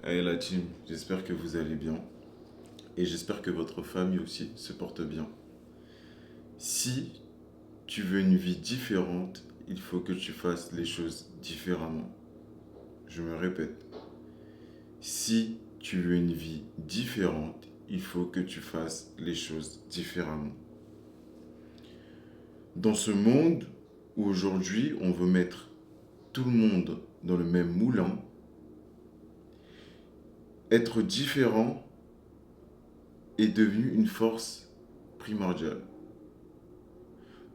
Allez la team, j'espère que vous allez bien et j'espère que votre famille aussi se porte bien. Si tu veux une vie différente, il faut que tu fasses les choses différemment. Je me répète, si tu veux une vie différente, il faut que tu fasses les choses différemment. Dans ce monde où aujourd'hui on veut mettre tout le monde dans le même moulin, être différent est devenu une force primordiale.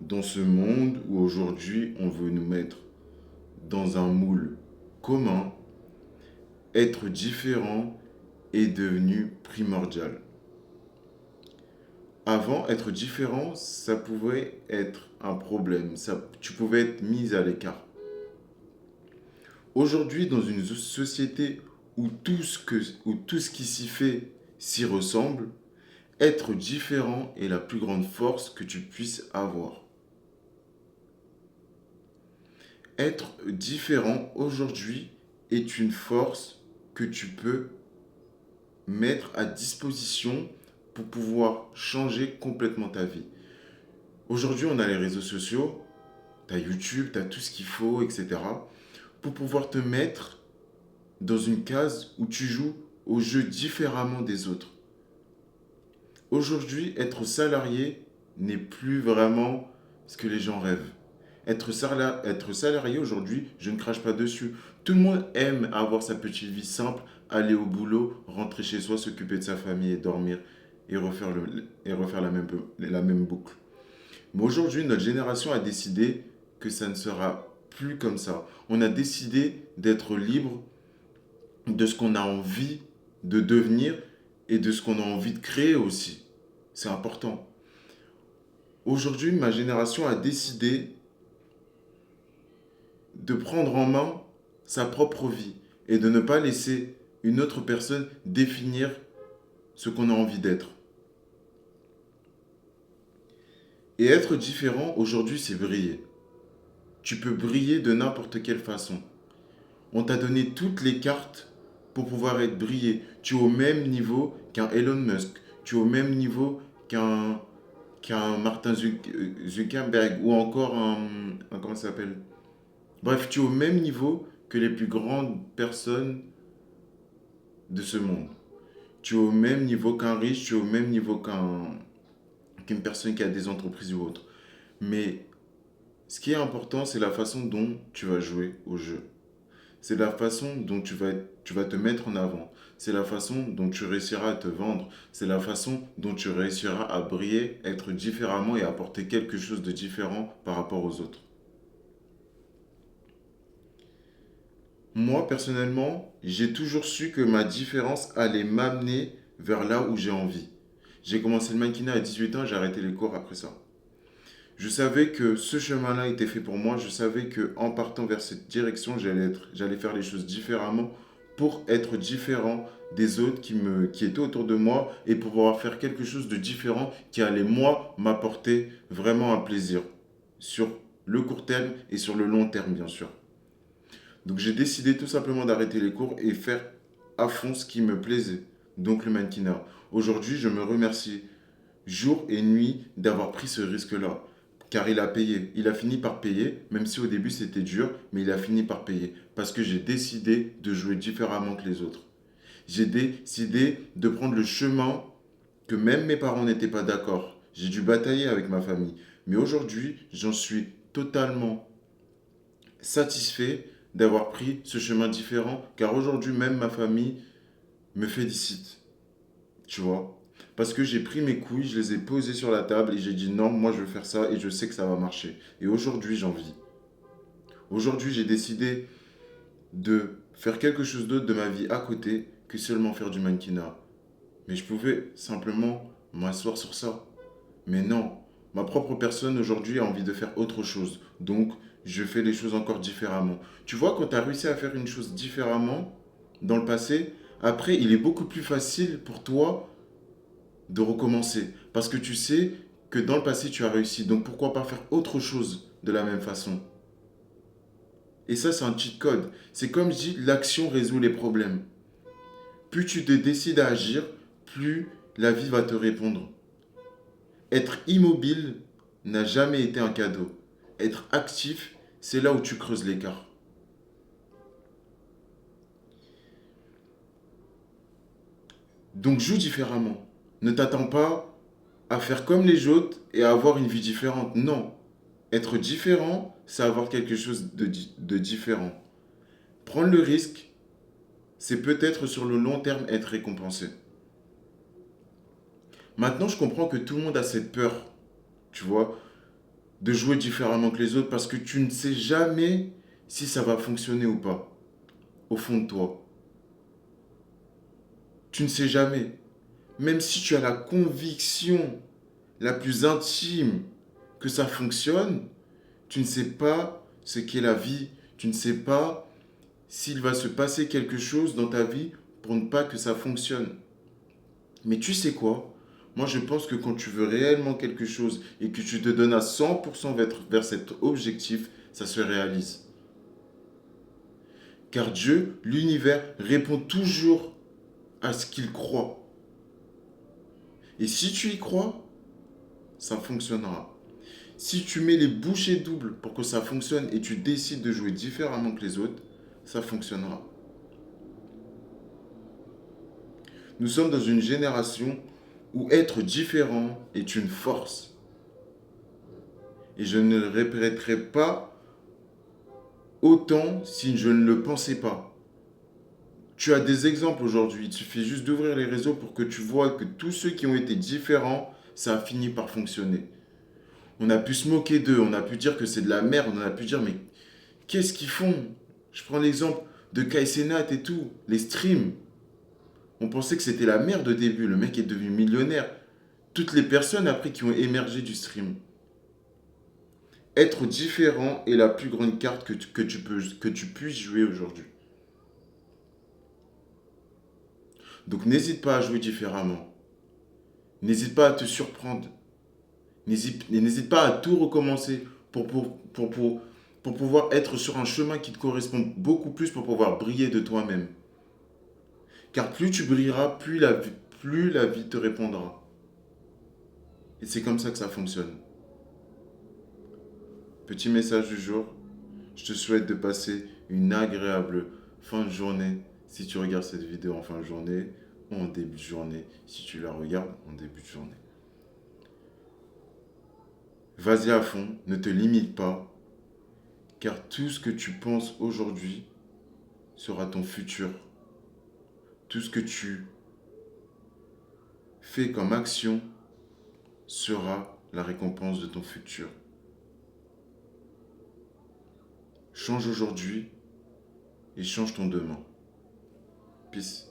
Dans ce monde où aujourd'hui on veut nous mettre dans un moule commun, être différent est devenu primordial. Avant, être différent, ça pouvait être un problème, tu pouvais être mis à l'écart. Aujourd'hui, dans une société où tout ce qui s'y fait s'y ressemble, être différent est la plus grande force que tu puisses avoir. Être différent aujourd'hui est une force que tu peux mettre à disposition pour pouvoir changer complètement ta vie. Aujourd'hui, on a les réseaux sociaux, tu as YouTube, tu as tout ce qu'il faut, etc. pour pouvoir te mettre dans une case où tu joues au jeu différemment des autres. Aujourd'hui, être salarié n'est plus vraiment ce que les gens rêvent. Être salarié aujourd'hui, je ne crache pas dessus. Tout le monde aime avoir sa petite vie simple, aller au boulot, rentrer chez soi, s'occuper de sa famille et dormir et refaire la même boucle. Mais aujourd'hui, notre génération a décidé que ça ne sera plus comme ça. On a décidé d'être libre de ce qu'on a envie de devenir et de ce qu'on a envie de créer aussi. C'est important. Aujourd'hui, ma génération a décidé de prendre en main sa propre vie et de ne pas laisser une autre personne définir ce qu'on a envie d'être. Et être différent aujourd'hui, c'est briller. Tu peux briller de n'importe quelle façon. On t'a donné toutes les cartes pour pouvoir être brillé. Tu es au même niveau qu'un Elon Musk. Tu es au même niveau qu'un Martin Zuckerberg ou encore comment ça s'appelle. Bref, tu es au même niveau que les plus grandes personnes de ce monde. Tu es au même niveau qu'un riche, tu es au même niveau qu'une personne qui a des entreprises ou autre. Mais ce qui est important, c'est la façon dont tu vas jouer au jeu. C'est la façon dont tu vas te mettre en avant. C'est la façon dont tu réussiras à te vendre. C'est la façon dont tu réussiras à briller, être différemment et apporter quelque chose de différent par rapport aux autres. Moi, personnellement, j'ai toujours su que ma différence allait m'amener vers là où j'ai envie. J'ai commencé le mannequinat à 18 ans, j'ai arrêté les cours après ça. Je savais que ce chemin-là était fait pour moi. Je savais que en partant vers cette direction, j'allais faire les choses différemment pour être différent des autres qui étaient autour de moi et pour pouvoir faire quelque chose de différent qui allait, moi, m'apporter vraiment un plaisir sur le court terme et sur le long terme, bien sûr. Donc j'ai décidé tout simplement d'arrêter les cours et faire à fond ce qui me plaisait, donc le mannequinat. Aujourd'hui, je me remercie jour et nuit d'avoir pris ce risque-là. Car il a payé. Il a fini par payer, même si au début c'était dur, mais il a fini par payer. Parce que j'ai décidé de jouer différemment que les autres. J'ai décidé de prendre le chemin que même mes parents n'étaient pas d'accord. J'ai dû batailler avec ma famille. Mais aujourd'hui, j'en suis totalement satisfait d'avoir pris ce chemin différent. Car aujourd'hui, même ma famille me félicite. Tu vois? Parce que j'ai pris mes couilles, je les ai posées sur la table et j'ai dit non, moi je veux faire ça et je sais que ça va marcher. Et aujourd'hui, j'en vis. Aujourd'hui, j'ai décidé de faire quelque chose d'autre de ma vie à côté que seulement faire du mannequinat. Mais je pouvais simplement m'asseoir sur ça. Mais non, ma propre personne aujourd'hui a envie de faire autre chose. Donc, je fais les choses encore différemment. Tu vois, quand tu as réussi à faire une chose différemment dans le passé, après, il est beaucoup plus facile pour toi de recommencer. Parce que tu sais que dans le passé, tu as réussi. Donc pourquoi pas faire autre chose de la même façon? Et ça, c'est un cheat code. C'est comme je dis, l'action résout les problèmes. Plus tu te décides à agir, plus la vie va te répondre. Être immobile n'a jamais été un cadeau. Être actif, c'est là où tu creuses l'écart. Donc joue différemment. Ne t'attends pas à faire comme les autres et à avoir une vie différente. Non. Être différent, c'est avoir quelque chose de différent. Prendre le risque, c'est peut-être sur le long terme être récompensé. Maintenant, je comprends que tout le monde a cette peur, tu vois, de jouer différemment que les autres parce que tu ne sais jamais si ça va fonctionner ou pas, au fond de toi. Tu ne sais jamais. Même si tu as la conviction la plus intime que ça fonctionne, tu ne sais pas ce qu'est la vie. Tu ne sais pas s'il va se passer quelque chose dans ta vie pour ne pas que ça fonctionne. Mais tu sais quoi? Moi, je pense que quand tu veux réellement quelque chose et que tu te donnes à 100% vers cet objectif, ça se réalise. Car Dieu, l'univers, répond toujours à ce qu'il croit. Et si tu y crois, ça fonctionnera. Si tu mets les bouchées doubles pour que ça fonctionne et tu décides de jouer différemment que les autres, ça fonctionnera. Nous sommes dans une génération où être différent est une force. Et je ne le répéterai pas autant si je ne le pensais pas. Tu as des exemples aujourd'hui. Il suffit juste d'ouvrir les réseaux pour que tu vois que tous ceux qui ont été différents, ça a fini par fonctionner. On a pu se moquer d'eux, on a pu dire que c'est de la merde, on a pu dire mais qu'est-ce qu'ils font? Je prends l'exemple de Kai Cenat et tout, les streams. On pensait que c'était la merde au début, le mec est devenu millionnaire. Toutes les personnes après qui ont émergé du stream. Être différent est la plus grande carte que tu puisses jouer aujourd'hui. Donc n'hésite pas à jouer différemment. N'hésite pas à te surprendre. N'hésite pas à tout recommencer pour pouvoir être sur un chemin qui te correspond beaucoup plus pour pouvoir briller de toi-même. Car plus tu brilleras, plus la vie te répondra. Et c'est comme ça que ça fonctionne. Petit message du jour, je te souhaite de passer une agréable fin de journée si tu regardes cette vidéo en fin de journée ou en début de journée si tu la regardes en début de journée. Vas-y à fond, ne te limite pas, car tout ce que tu penses aujourd'hui sera ton futur. Tout ce que tu fais comme action sera la récompense de ton futur. Change aujourd'hui et change ton demain. Peace.